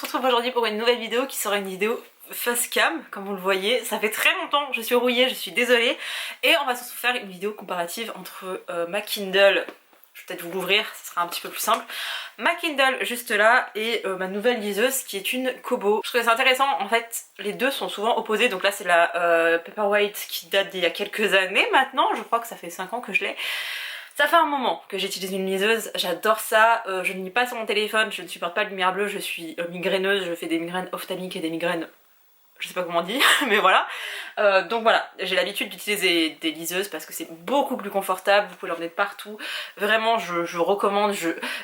se retrouve aujourd'hui pour une nouvelle vidéo qui sera une vidéo face cam, comme vous le voyez. Ça fait très longtemps, je suis rouillée, je suis désolée. Et on va surtout faire une vidéo comparative entre ma Kindle, je vais peut-être vous l'ouvrir, ce sera un petit peu plus simple, ma Kindle juste là et ma nouvelle liseuse qui est une Kobo. Je trouve ça intéressant, en fait les deux sont souvent opposés, donc là c'est la Paperwhite qui date d'il y a quelques années maintenant, je crois que ça fait 5 ans que je l'ai. Ça fait un moment que j'utilise une liseuse, j'adore ça, je ne lis pas sur mon téléphone, je ne supporte pas la lumière bleue, je suis migraineuse, je fais des migraines ophtalmiques et des migraines, je sais pas comment on dit, mais voilà. Donc voilà, j'ai l'habitude d'utiliser des liseuses parce que c'est beaucoup plus confortable, vous pouvez l'emmener de partout. Vraiment, je recommande,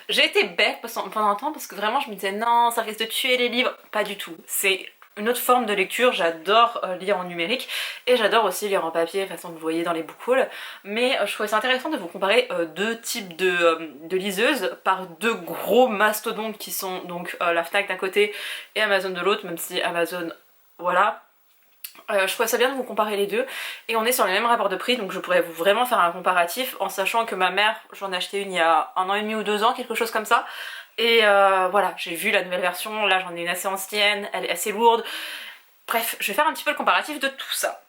j'ai été bête pendant un temps parce que vraiment je me disais non, ça risque de tuer les livres. Pas du tout, c'est une autre forme de lecture, j'adore lire en numérique et j'adore aussi lire en papier, de toute façon vous voyez dans les book hauls, mais je trouvais ça intéressant de vous comparer deux types de liseuses par deux gros mastodontes qui sont donc la Fnac d'un côté et Amazon de l'autre, même si Amazon, voilà. Je trouvais ça bien de vous comparer les deux et on est sur les mêmes rapports de prix, donc je pourrais vraiment faire un comparatif en sachant que ma mère, j'en ai acheté une il y a 1 an et demi ou 2 ans, quelque chose comme ça. Et voilà, j'ai vu la nouvelle version, là j'en ai une assez ancienne, elle est assez lourde. Bref, je vais faire un petit peu le comparatif de tout ça.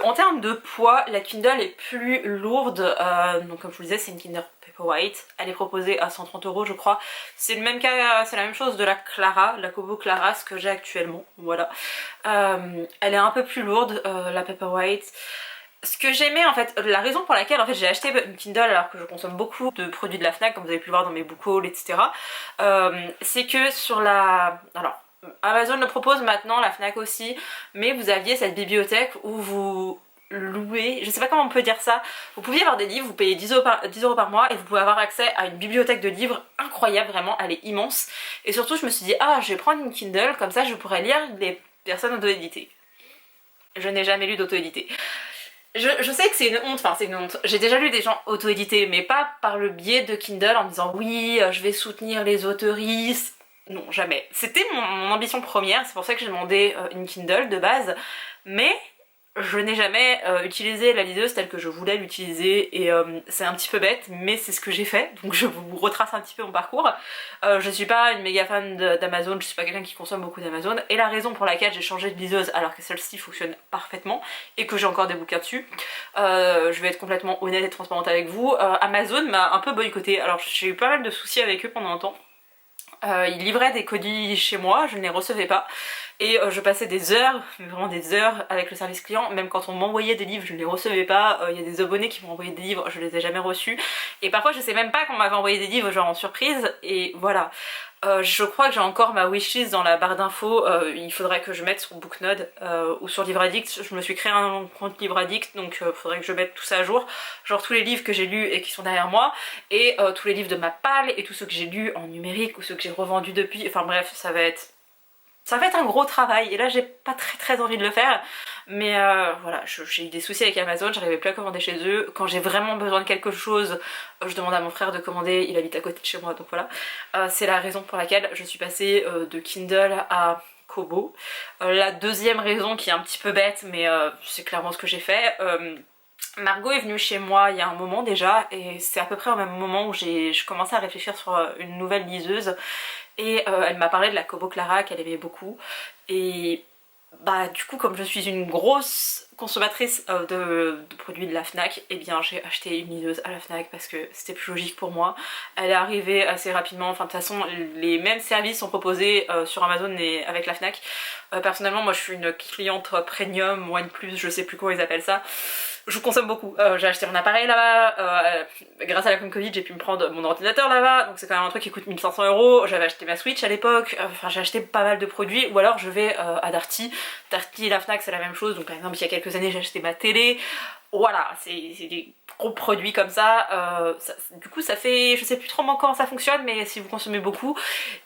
En termes de poids, la Kindle est plus lourde, donc comme je vous le disais c'est une Kindle Paperwhite, elle est proposée à 130 € je crois. C'est le même cas, c'est la même chose de la Clara, la Kobo Clara, ce que j'ai actuellement, voilà. Elle est un peu plus lourde, la Paperwhite. Ce que j'aimais en fait, la raison pour laquelle en fait j'ai acheté une Kindle alors que je consomme beaucoup de produits de la Fnac, comme vous avez pu le voir dans mes book hauls, etc. C'est que sur la... Alors, Amazon le propose maintenant, la Fnac aussi, mais vous aviez cette bibliothèque où vous louez, je sais pas comment on peut dire ça, vous pouviez avoir des livres, vous payez 10 € par mois et vous pouvez avoir accès à une bibliothèque de livres incroyable, vraiment, elle est immense. Et surtout je me suis dit, ah je vais prendre une Kindle, comme ça je pourrais lire des personnes auto-éditées. Je n'ai jamais lu d'auto-édité. Je sais que c'est une honte, enfin c'est une honte, j'ai déjà lu des gens auto-édités, mais pas par le biais de Kindle en me disant oui, je vais soutenir les autoristes. Non, jamais. C'était mon ambition première, c'est pour ça que j'ai demandé une Kindle de base, mais je n'ai jamais utilisé la liseuse telle que je voulais l'utiliser et c'est un petit peu bête, mais c'est ce que j'ai fait, donc je vous retrace un petit peu mon parcours. Je suis pas une méga fan d'Amazon, je suis pas quelqu'un qui consomme beaucoup d'Amazon, et la raison pour laquelle j'ai changé de liseuse alors que celle-ci fonctionne parfaitement et que j'ai encore des bouquins dessus, je vais être complètement honnête et transparente avec vous, Amazon m'a un peu boycotté. Alors j'ai eu pas mal de soucis avec eux pendant un temps. Ils livraient des colis chez moi, je ne les recevais pas et je passais des heures, mais vraiment des heures avec le service client, même quand on m'envoyait des livres je ne les recevais pas, il y a des abonnés qui m'ont envoyé des livres, je les ai jamais reçus et parfois je sais même pas qu'on m'avait envoyé des livres genre en surprise et voilà. Je crois que j'ai encore ma wishlist dans la barre d'infos, il faudrait que je mette sur Booknode ou sur Livre Addict. Je me suis créé un compte Livre Addict, donc il faudrait que je mette tout ça à jour, genre tous les livres que j'ai lus et qui sont derrière moi, et tous les livres de ma palle, et tous ceux que j'ai lus en numérique ou ceux que j'ai revendus depuis, enfin bref, ça va être un gros travail, et là j'ai pas très envie de le faire, mais voilà, j'ai eu des soucis avec Amazon, j'arrivais plus à commander chez eux, quand j'ai vraiment besoin de quelque chose, je demande à mon frère de commander, il habite à côté de chez moi, donc voilà. C'est la raison pour laquelle je suis passée de Kindle à Kobo. La deuxième raison qui est un petit peu bête, mais c'est clairement ce que j'ai fait, Margot est venue chez moi il y a un moment déjà, et c'est à peu près au même moment où je commençais à réfléchir sur une nouvelle liseuse, et elle m'a parlé de la Kobo Clara qu'elle aimait beaucoup, et bah du coup comme je suis une grosse consommatrice de produits de la Fnac, et bien j'ai acheté une liseuse à la Fnac parce que c'était plus logique pour moi. Elle est arrivée assez rapidement, enfin de toute façon les mêmes services sont proposés sur Amazon et avec la Fnac. Personnellement moi je suis une cliente premium, OnePlus, je sais plus comment ils appellent ça. Je consomme beaucoup, j'ai acheté mon appareil là-bas, grâce à la Covid j'ai pu me prendre mon ordinateur là-bas, donc c'est quand même un truc qui coûte 1500 €, j'avais acheté ma Switch à l'époque, enfin j'ai acheté pas mal de produits, ou alors je vais à Darty et la Fnac c'est la même chose, donc par exemple il y a quelques années j'ai acheté ma télé, voilà, c'est des gros produits comme ça, du coup ça fait, je sais plus trop comment ça fonctionne, mais si vous consommez beaucoup,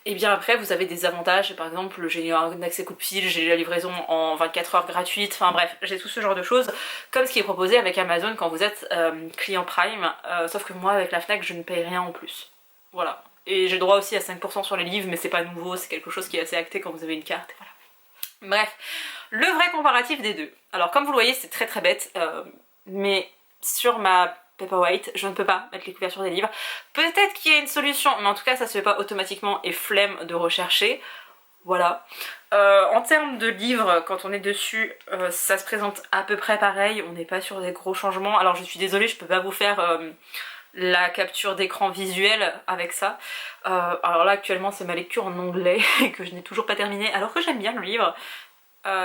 et bien après vous avez des avantages, par exemple j'ai un accès coup de fil, j'ai la livraison en 24 heures gratuite, enfin bref, j'ai tout ce genre de choses, comme ce qui est proposé avec Amazon quand vous êtes client Prime, sauf que moi avec la Fnac je ne paye rien en plus, voilà. Et j'ai droit aussi à 5% sur les livres, mais c'est pas nouveau, c'est quelque chose qui est assez acté quand vous avez une carte, et voilà. Bref, le vrai comparatif des deux. Alors comme vous le voyez c'est très bête, mais sur ma Paperwhite je ne peux pas mettre les couvertures des livres. Peut-être qu'il y a une solution, mais en tout cas ça se fait pas automatiquement et flemme de rechercher. Voilà. En termes de livres, quand on est dessus, ça se présente à peu près pareil, on n'est pas sur des gros changements. Alors je suis désolée, je peux pas vous faire la capture d'écran visuelle avec ça. Alors là actuellement c'est ma lecture en anglais que je n'ai toujours pas terminée alors que j'aime bien le livre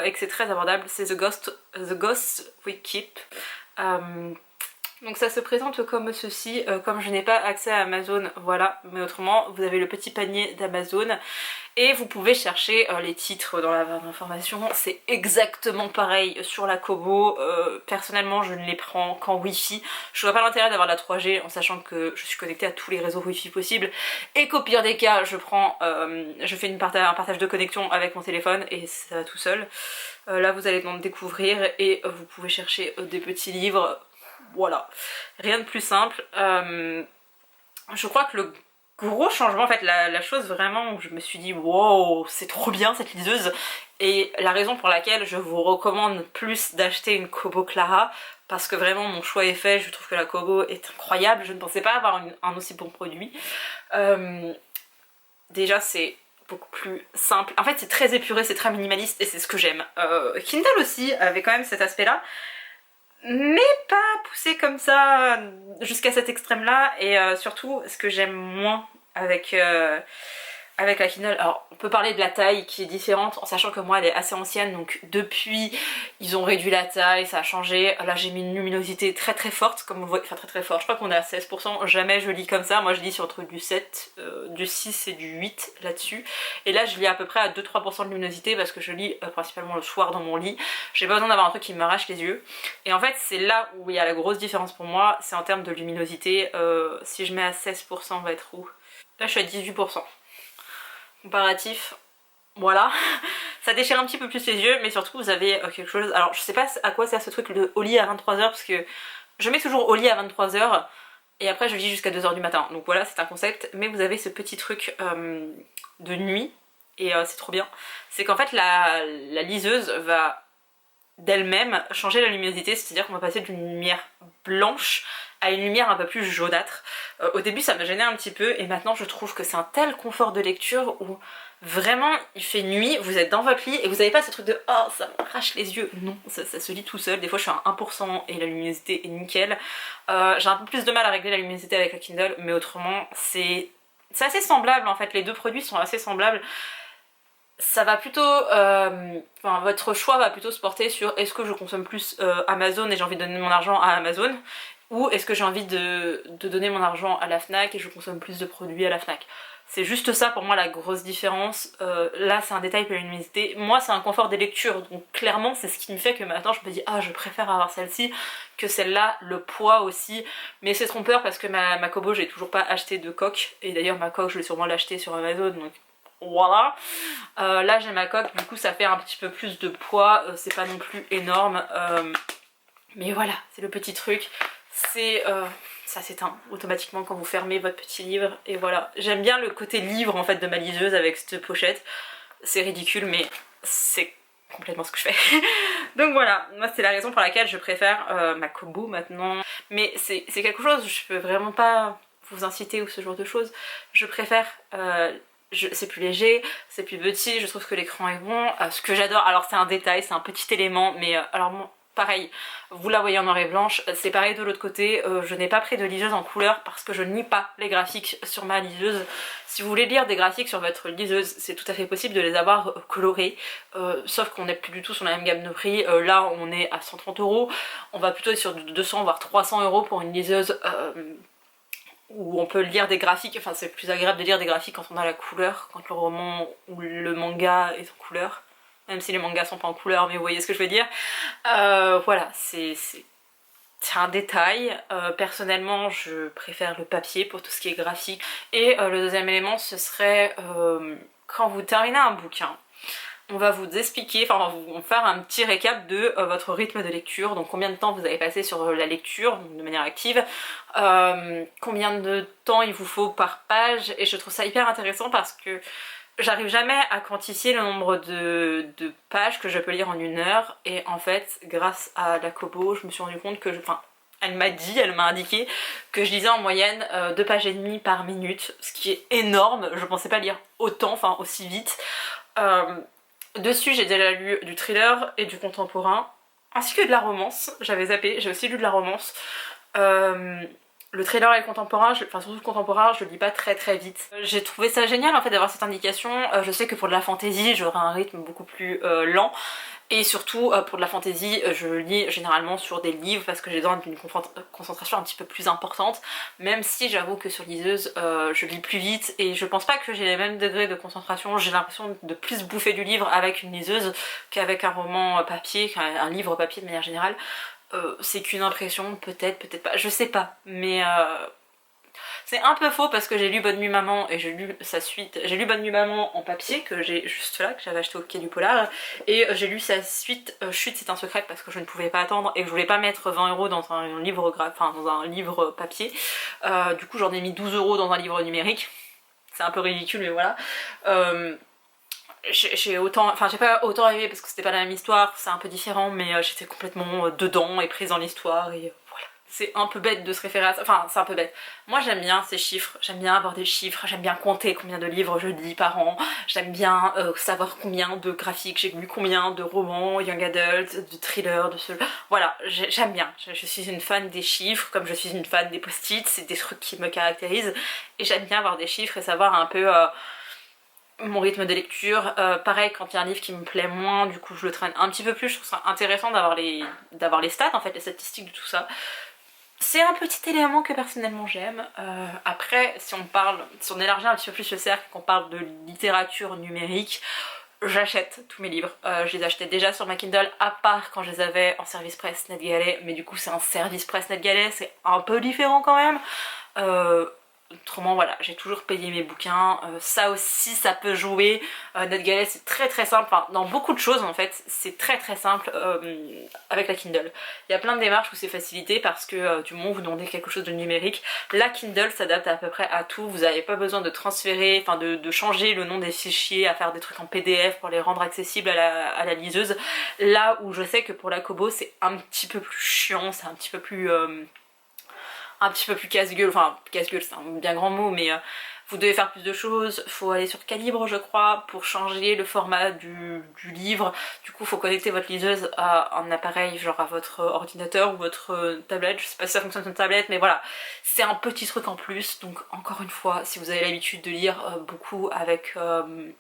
et que c'est très abordable, c'est The Ghost We Keep. Donc ça se présente comme ceci, comme je n'ai pas accès à Amazon, voilà, mais autrement vous avez le petit panier d'Amazon et vous pouvez chercher les titres dans la barre d'information. C'est exactement pareil sur la Kobo. Personnellement je ne les prends qu'en Wi-Fi. Je vois pas l'intérêt d'avoir la 3G en sachant que je suis connectée à tous les réseaux Wi-Fi possibles et qu'au pire des cas je fais un partage de connexion avec mon téléphone et ça va tout seul. Là vous allez donc découvrir et vous pouvez chercher des petits livres. Voilà, rien de plus simple. Je crois que le gros changement, en fait, la chose vraiment où je me suis dit wow, c'est trop bien cette liseuse, et la raison pour laquelle je vous recommande plus d'acheter une Kobo Clara, parce que vraiment mon choix est fait, je trouve que la Kobo est incroyable, je ne pensais pas avoir un aussi bon produit. Déjà c'est beaucoup plus simple, en fait c'est très épuré, c'est très minimaliste et c'est ce que j'aime. Kindle aussi avait quand même cet aspect là, mais pas poussé comme ça jusqu'à cet extrême là, et surtout ce que j'aime moins avec la Kindle, alors on peut parler de la taille qui est différente en sachant que moi elle est assez ancienne, donc depuis ils ont réduit la taille, ça a changé. Là j'ai mis une luminosité très très forte comme vous voyez, enfin très fort, je crois qu'on est à 16%, jamais je lis comme ça, moi je lis sur entre du 7, du 6 et du 8 là-dessus, et là je lis à peu près à 2-3% de luminosité parce que je lis principalement le soir dans mon lit, j'ai pas besoin d'avoir un truc qui m'arrache les yeux, et en fait c'est là où il y a la grosse différence pour moi, c'est en termes de luminosité. Si je mets à 16% on va être où? Là je suis à 18%. Comparatif, voilà. Ça déchire un petit peu plus les yeux, mais surtout vous avez quelque chose. Alors je sais pas à quoi sert ce truc de au lit à 23h, parce que je mets toujours au lit à 23h et après je lis jusqu'à 2h du matin. Donc voilà, c'est un concept, mais vous avez ce petit truc de nuit et c'est trop bien. C'est qu'en fait la liseuse va d'elle-même changer la luminosité, c'est-à-dire qu'on va passer d'une lumière blanche à une lumière un peu plus jaunâtre. Au début ça me gênait un petit peu et maintenant je trouve que c'est un tel confort de lecture où vraiment il fait nuit, vous êtes dans votre lit et vous n'avez pas ce truc de oh ça m'arrache les yeux, non, ça se lit tout seul. Des fois je suis à 1% et la luminosité est nickel. J'ai un peu plus de mal à régler la luminosité avec la Kindle, mais autrement c'est assez semblable en fait, les deux produits sont assez semblables. Ça va plutôt, enfin votre choix va plutôt se porter sur est-ce que je consomme plus Amazon et j'ai envie de donner mon argent à Amazon, ou est-ce que j'ai envie de donner mon argent à la Fnac et je consomme plus de produits à la Fnac. C'est juste ça pour moi la grosse différence. Là c'est un détail pour la luminosité, moi c'est un confort des lectures, donc clairement c'est ce qui me fait que maintenant je me dis ah je préfère avoir celle-ci que celle-là, le poids aussi, mais c'est trompeur parce que ma Kobo j'ai toujours pas acheté de coque, et d'ailleurs ma coque je vais sûrement l'acheter sur Amazon, donc voilà. Là j'ai ma coque, du coup ça fait un petit peu plus de poids, c'est pas non plus énorme, mais voilà, c'est le petit truc, c'est ça s'éteint automatiquement quand vous fermez votre petit livre, et voilà. J'aime bien le côté livre en fait de ma liseuse avec cette pochette, c'est ridicule mais c'est complètement ce que je fais. Donc voilà, moi c'est la raison pour laquelle je préfère ma Kobo maintenant, mais c'est quelque chose, je peux vraiment pas vous inciter ou ce genre de choses, je préfère c'est plus léger, c'est plus petit, je trouve que l'écran est bon. Ce que j'adore, alors c'est un détail, c'est un petit élément, mais alors bon, pareil, vous la voyez en noir et blanche, c'est pareil de l'autre côté, je n'ai pas pris de liseuse en couleur parce que je ne lis pas les graphiques sur ma liseuse. Si vous voulez lire des graphiques sur votre liseuse, c'est tout à fait possible de les avoir colorés, sauf qu'on n'est plus du tout sur la même gamme de prix. Là on est à 130 €, on va plutôt être sur 200 voire 300 € pour une liseuse où on peut lire des graphiques, enfin c'est plus agréable de lire des graphiques quand on a la couleur, quand le roman ou le manga est en couleur, même si les mangas sont pas en couleur, mais vous voyez ce que je veux dire. Voilà, c'est un détail. Personnellement je préfère le papier pour tout ce qui est graphique. Et le deuxième élément ce serait quand vous terminez un bouquin, on va vous expliquer, enfin on va vous faire un petit récap de votre rythme de lecture, donc combien de temps vous avez passé sur la lecture de manière active, combien de temps il vous faut par page, et je trouve ça hyper intéressant parce que j'arrive jamais à quantifier le nombre de pages que je peux lire en une heure, et en fait grâce à la Kobo je me suis rendu compte que elle m'a indiqué que je lisais en moyenne 2 pages et demie par minute, ce qui est énorme, je pensais pas lire autant, enfin aussi vite. Dessus j'ai déjà lu du thriller et du contemporain, ainsi que de la romance. J'avais zappé, j'ai aussi lu de la romance. Le thriller et le contemporain, enfin surtout le contemporain, je le lis pas très vite. J'ai trouvé ça génial en fait d'avoir cette indication. Je sais que pour de la fantasy, j'aurai un rythme beaucoup plus lent. Et surtout pour de la fantasy, je lis généralement sur des livres parce que j'ai besoin d'une concentration un petit peu plus importante. Même si j'avoue que sur liseuse, je lis plus vite et je pense pas que j'ai les mêmes degrés de concentration. J'ai l'impression de plus bouffer du livre avec une liseuse qu'avec un roman papier, qu'un livre papier de manière générale. C'est qu'une impression, peut-être pas, je sais pas. Mais c'est un peu faux parce que j'ai lu Bonne Nuit Maman et j'ai lu sa suite. J'ai lu Bonne Nuit Maman en papier que j'ai juste là, que j'avais acheté au Quai du Polar. Et j'ai lu sa suite, Chute c'est un secret, parce que je ne pouvais pas attendre et que je voulais pas mettre 20 € dans un livre, enfin dans un livre papier. Du coup j'en ai mis 12 € dans un livre numérique. C'est un peu ridicule mais voilà. J'ai autant, enfin j'ai pas autant aimé parce que c'était pas la même histoire, c'est un peu différent, mais j'étais complètement dedans et prise dans l'histoire et voilà. C'est un peu bête de se référer à ça, enfin c'est un peu bête. Moi j'aime bien ces chiffres, j'aime bien avoir des chiffres, j'aime bien compter combien de livres je lis par an, j'aime bien savoir combien de graphiques j'ai lu, combien de romans, young adult, de thrillers, de ce... Voilà, j'aime bien, je suis une fan des chiffres, comme je suis une fan des post-it, c'est des trucs qui me caractérisent, et j'aime bien avoir des chiffres et savoir un peu... mon rythme de lecture. Pareil, quand il y a un livre qui me plaît moins, du coup je le traîne un petit peu plus. Je trouve ça intéressant d'avoir les stats, en fait, les statistiques de tout ça. C'est un petit élément que personnellement j'aime. Après, si on élargit un petit peu plus le cercle, qu'on parle de littérature numérique, j'achète tous mes livres. Je les achetais déjà sur ma Kindle, à part quand je les avais en service presse NetGalley, mais du coup c'est un service presse NetGalley, c'est un peu différent quand même. Autrement voilà, j'ai toujours payé mes bouquins, ça aussi ça peut jouer. NetGalley c'est très simple, enfin dans beaucoup de choses en fait c'est très simple avec la Kindle. Il y a plein de démarches où c'est facilité parce que du moment où vous demandez quelque chose de numérique, la Kindle s'adapte à peu près à tout, vous n'avez pas besoin de transférer, enfin de changer le nom des fichiers, à faire des trucs en PDF pour les rendre accessibles à la liseuse. Là où je sais que pour la Kobo c'est un petit peu plus chiant, c'est un petit peu plus casse-gueule, enfin casse-gueule c'est un bien grand mot, mais vous devez faire plus de choses, faut aller sur Calibre je crois pour changer le format du livre, du coup faut connecter votre liseuse à un appareil genre à votre ordinateur ou votre tablette, je sais pas si ça fonctionne sur une tablette mais voilà, c'est un petit truc en plus. Donc encore une fois, si vous avez l'habitude de lire beaucoup avec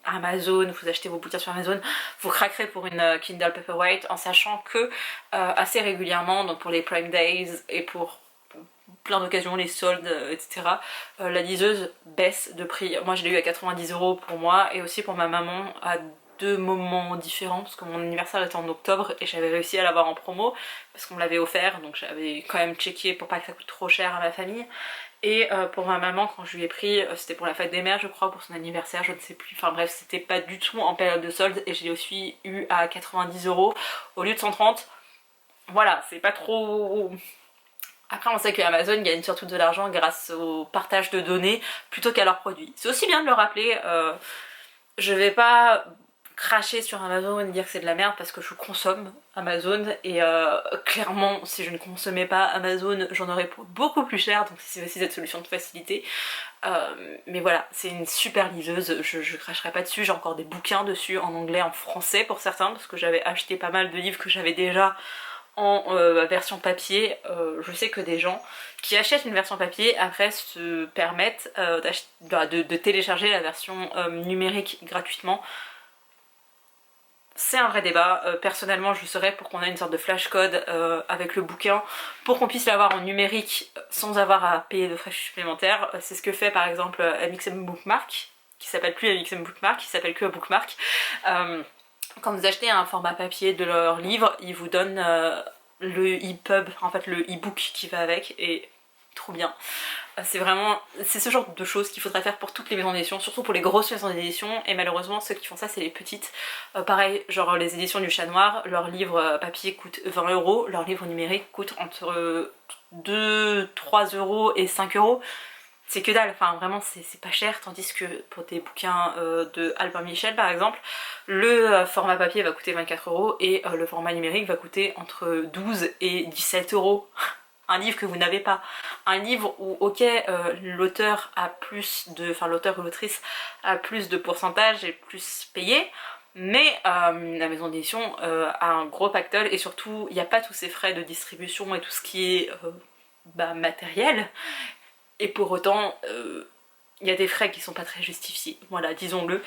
Amazon, vous achetez vos bouquins sur Amazon, vous craquerez pour une Kindle Paperwhite en sachant que assez régulièrement, donc pour les Prime Days et pour plein d'occasions, les soldes, etc. La liseuse baisse de prix. Moi je l'ai eu à 90 € pour moi et aussi pour ma maman à deux moments différents parce que mon anniversaire était en octobre et j'avais réussi à l'avoir en promo parce qu'on me l'avait offert, donc j'avais quand même checké pour pas que ça coûte trop cher à ma famille. Et pour ma maman quand je lui ai pris, c'était pour la fête des mères je crois, pour son anniversaire, je ne sais plus, enfin bref c'était pas du tout en période de solde et je l'ai aussi eu à 90 € au lieu de 130. Voilà, c'est pas trop... Après on sait que Amazon gagne surtout de l'argent grâce au partage de données plutôt qu'à leurs produits. C'est aussi bien de le rappeler, je vais pas cracher sur Amazon et dire que c'est de la merde parce que je consomme Amazon et clairement si je ne consommais pas Amazon j'en aurais pour beaucoup plus cher, donc c'est aussi cette solution de facilité. Mais voilà, c'est une super liseuse, je cracherai pas dessus, j'ai encore des bouquins dessus en anglais, en français pour certains parce que j'avais acheté pas mal de livres que j'avais déjà en version papier. Je sais que des gens qui achètent une version papier après se permettent de télécharger la version numérique gratuitement. C'est un vrai débat. Personnellement je serais pour qu'on ait une sorte de flashcode avec le bouquin pour qu'on puisse l'avoir en numérique sans avoir à payer de frais supplémentaires. C'est ce que fait par exemple MXM Bookmark, qui s'appelle plus MXM Bookmark, qui s'appelle que Bookmark. Quand vous achetez un format papier de leur livre, ils vous donnent le EPUB, en fait le e-book qui va avec, et trop bien. C'est vraiment, c'est ce genre de choses qu'il faudrait faire pour toutes les maisons d'édition, surtout pour les grosses maisons d'édition, et malheureusement ceux qui font ça c'est les petites. Pareil, genre les éditions du Chat Noir, leur livre papier coûte 20 €, leur livre numérique coûte entre 2, 3 € et 5 €. C'est que dalle, enfin vraiment c'est pas cher, tandis que pour des bouquins de Albin Michel par exemple, le format papier va coûter 24 € et le format numérique va coûter entre 12 et 17 €. un livre que vous n'avez pas, un livre où ok l'auteur a plus de, enfin l'auteur ou l'autrice a plus de pourcentage et plus payé, mais la maison d'édition a un gros pactole et surtout il n'y a pas tous ces frais de distribution et tout ce qui est matériel, et pour autant il y a des frais qui sont pas très justifiés, voilà, disons-le.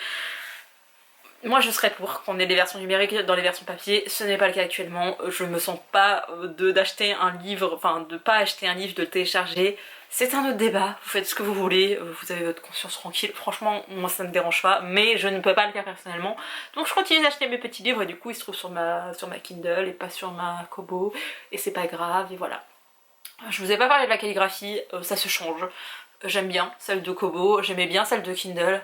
Moi je serais pour qu'on ait des versions numériques dans les versions papier, ce n'est pas le cas actuellement, je me sens pas d'acheter un livre, enfin de pas acheter un livre, de le télécharger, c'est un autre débat, vous faites ce que vous voulez, vous avez votre conscience tranquille, franchement moi ça me dérange pas, mais je ne peux pas le faire personnellement, donc je continue d'acheter mes petits livres et du coup ils se trouvent sur ma Kindle et pas sur ma Kobo, et c'est pas grave, et voilà. Je vous ai pas parlé de la calligraphie, ça se change, j'aime bien celle de Kobo, j'aimais bien celle de Kindle.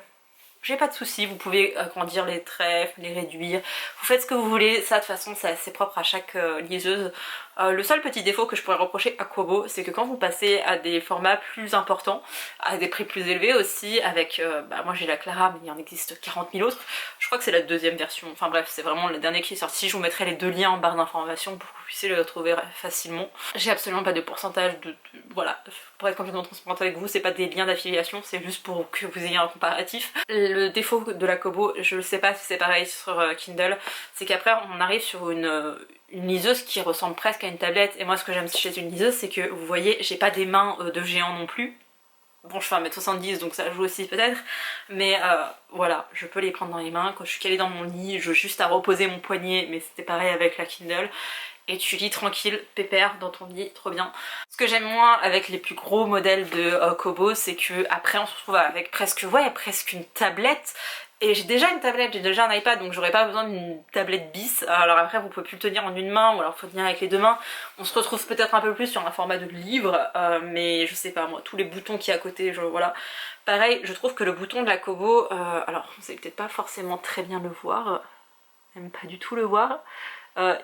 J'ai pas de soucis, vous pouvez agrandir les traits, les réduire, vous faites ce que vous voulez, ça de toute façon c'est propre à chaque liseuse. Le seul petit défaut que je pourrais reprocher à Kobo, c'est que quand vous passez à des formats plus importants, à des prix plus élevés aussi, avec, moi j'ai la Clara mais il y en existe 40 000 autres, je crois que c'est la deuxième version, enfin bref c'est vraiment le dernier qui est sorti, je vous mettrai les deux liens en barre d'informations pour que vous puissiez les retrouver facilement. J'ai absolument pas de pourcentage voilà, pour être complètement transparente avec vous, c'est pas des liens d'affiliation, c'est juste pour que vous ayez un comparatif. Le défaut de la Kobo, je sais pas si c'est pareil sur Kindle, c'est qu'après on arrive sur une liseuse qui ressemble presque à une tablette, et moi ce que j'aime chez une liseuse c'est que vous voyez j'ai pas des mains de géant non plus. Bon je fais 1m70 donc ça joue aussi peut-être, mais voilà, je peux les prendre dans les mains, quand je suis calée dans mon lit, je juste à reposer mon poignet, mais c'était pareil avec la Kindle, et tu lis tranquille, pépère dans ton lit, trop bien. Ce que j'aime moins avec les plus gros modèles de Kobo, c'est que après on se retrouve avec presque une tablette. Et j'ai déjà une tablette, j'ai déjà un iPad, donc j'aurais pas besoin d'une tablette bis. Alors après vous pouvez plus le tenir en une main, ou alors faut tenir avec les deux mains. On se retrouve peut-être un peu plus sur un format de livre, mais je sais pas moi, tous les boutons qui est à côté, voilà. Pareil, je trouve que le bouton de la Kobo, alors vous allez peut-être pas forcément très bien le voir, même pas du tout le voir.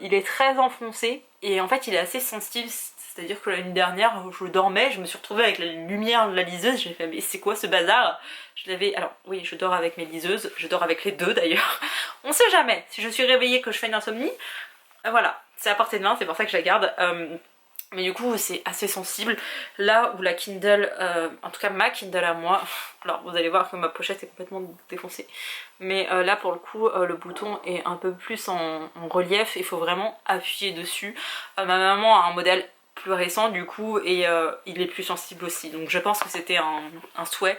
Il est très enfoncé et en fait il est assez sensible, c'est à dire que l'année dernière je dormais, je me suis retrouvée avec la lumière de la liseuse, j'ai fait mais c'est quoi ce bazar? Je l'avais, alors oui je dors avec mes liseuses, je dors avec les deux d'ailleurs, on sait jamais, si je suis réveillée que je fais une insomnie, voilà, c'est à portée de main, c'est pour ça que je la garde. Mais du coup c'est assez sensible, là où la Kindle, en tout cas ma Kindle à moi, alors vous allez voir que ma pochette est complètement défoncée, mais là pour le coup le bouton est un peu plus en relief, il faut vraiment appuyer dessus. Ma maman a un modèle plus récent du coup et il est plus sensible aussi, donc je pense que c'était un souhait.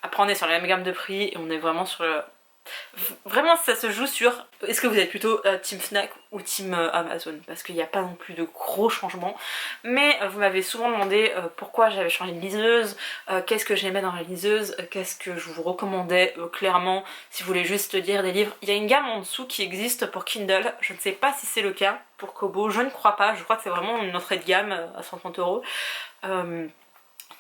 Après on est sur la même gamme de prix et on est vraiment sur... Vraiment ça se joue sur est-ce que vous êtes plutôt team Fnac ou team Amazon, parce qu'il n'y a pas non plus de gros changements, mais vous m'avez souvent demandé pourquoi j'avais changé de liseuse, qu'est-ce que j'aimais dans la liseuse, qu'est-ce que je vous recommandais clairement si vous voulez juste lire des livres. Il y a une gamme en dessous qui existe pour Kindle, je ne sais pas si c'est le cas pour Kobo, je ne crois pas, je crois que c'est vraiment une entrée de gamme à 130 €.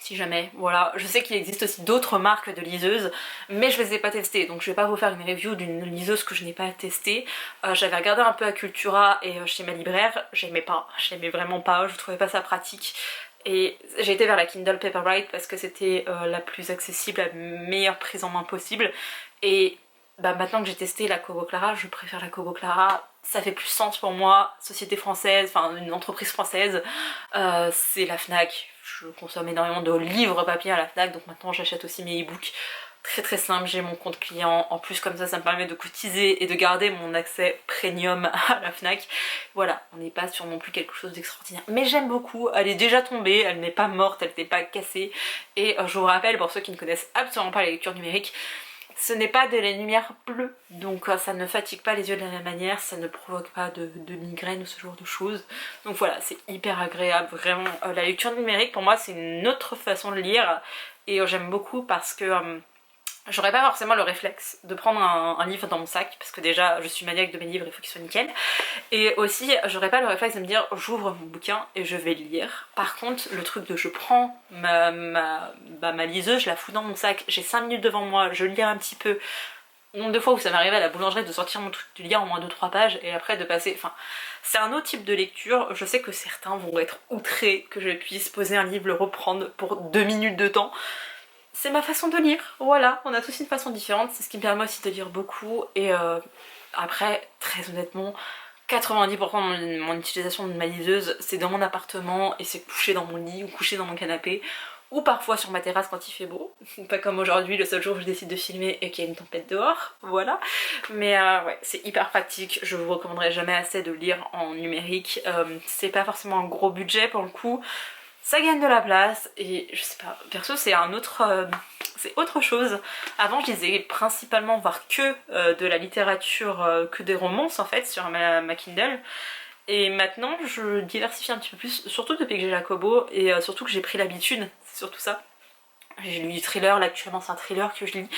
Si jamais, voilà. Je sais qu'il existe aussi d'autres marques de liseuses, mais je les ai pas testées, donc je vais pas vous faire une review d'une liseuse que je n'ai pas testée. J'avais regardé un peu à Cultura et chez ma libraire, j'aimais pas, j'aimais vraiment pas, je trouvais pas ça pratique. Et j'ai été vers la Kindle Paperwhite parce que c'était la plus accessible, la meilleure prise en main possible. Et bah, maintenant que j'ai testé la Kobo Clara, je préfère la Kobo Clara. Ça fait plus sens pour moi, société française, enfin une entreprise française, c'est la Fnac. Je consomme énormément de livres papier à la Fnac, donc maintenant j'achète aussi mes e-books. Très très simple, j'ai mon compte client, en plus comme ça me permet de cotiser et de garder mon accès premium à la Fnac. Voilà, on n'est pas sur non plus quelque chose d'extraordinaire, mais j'aime beaucoup, elle est déjà tombée, elle n'est pas morte, elle n'est pas cassée, et je vous rappelle pour ceux qui ne connaissent absolument pas la lecture numérique, ce n'est pas de la lumière bleue, donc ça ne fatigue pas les yeux de la même manière, ça ne provoque pas de migraine ou ce genre de choses. Donc voilà, c'est hyper agréable, vraiment. La lecture numérique pour moi c'est une autre façon de lire et j'aime beaucoup parce que j'aurais pas forcément le réflexe de prendre un livre dans mon sac, parce que déjà je suis maniaque de mes livres, il faut qu'ils soient nickel. Et aussi j'aurais pas le réflexe de me dire j'ouvre mon bouquin et je vais le lire. Par contre le truc de je prends ma liseuse, je la fous dans mon sac, j'ai 5 minutes devant moi, je lis un petit peu. Nombre de fois où ça m'arrivait à la boulangerie de sortir mon truc, de lire en moins 2-3 pages et après de passer, enfin c'est un autre type de lecture. Je sais que certains vont être outrés que je puisse poser un livre, le reprendre pour 2 minutes de temps. C'est ma façon de lire, voilà, on a tous une façon différente, c'est ce qui me permet aussi de lire beaucoup et après, très honnêtement, 90% de mon utilisation de ma liseuse, c'est dans mon appartement et c'est couché dans mon lit ou couché dans mon canapé ou parfois sur ma terrasse quand il fait beau. Pas comme aujourd'hui, le seul jour où je décide de filmer et qu'il y a une tempête dehors, voilà. Mais ouais, c'est hyper pratique, je vous recommanderais jamais assez de lire en numérique. C'est pas forcément un gros budget pour le coup, ça gagne de la place et je sais pas, perso c'est c'est autre chose. Avant je lisais principalement, voire que de la littérature, que des romances en fait sur ma Kindle. Et maintenant je diversifie un petit peu plus, surtout depuis que j'ai la Kobo et surtout que j'ai pris l'habitude, c'est surtout ça. J'ai lu du thriller, là actuellement c'est un thriller que je lis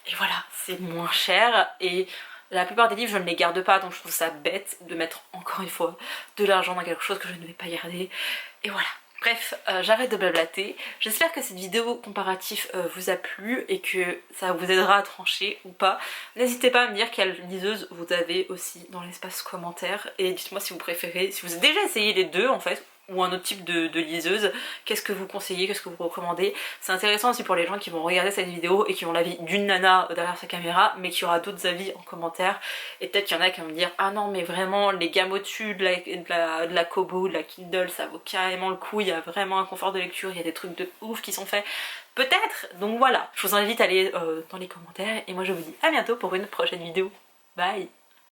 et voilà, c'est moins cher et la plupart des livres je ne les garde pas donc je trouve ça bête de mettre encore une fois de l'argent dans quelque chose que je ne vais pas garder et voilà. Bref, j'arrête de blablater. J'espère que cette vidéo comparative vous a plu et que ça vous aidera à trancher ou pas. N'hésitez pas à me dire quelle liseuse vous avez aussi dans l'espace commentaire et dites-moi si vous préférez, si vous avez déjà essayé les deux en fait, ou un autre type de liseuse, qu'est-ce que vous conseillez, qu'est-ce que vous recommandez. C'est intéressant aussi pour les gens qui vont regarder cette vidéo et qui ont l'avis d'une nana derrière sa caméra mais qui aura d'autres avis en commentaire et peut-être qu'il y en a qui vont me dire ah non mais vraiment les gammes au-dessus de la Kobo, de la Kindle ça vaut carrément le coup, il y a vraiment un confort de lecture, il y a des trucs de ouf qui sont faits. Peut-être, donc voilà, je vous invite à aller dans les commentaires et moi je vous dis à bientôt pour une prochaine vidéo. Bye.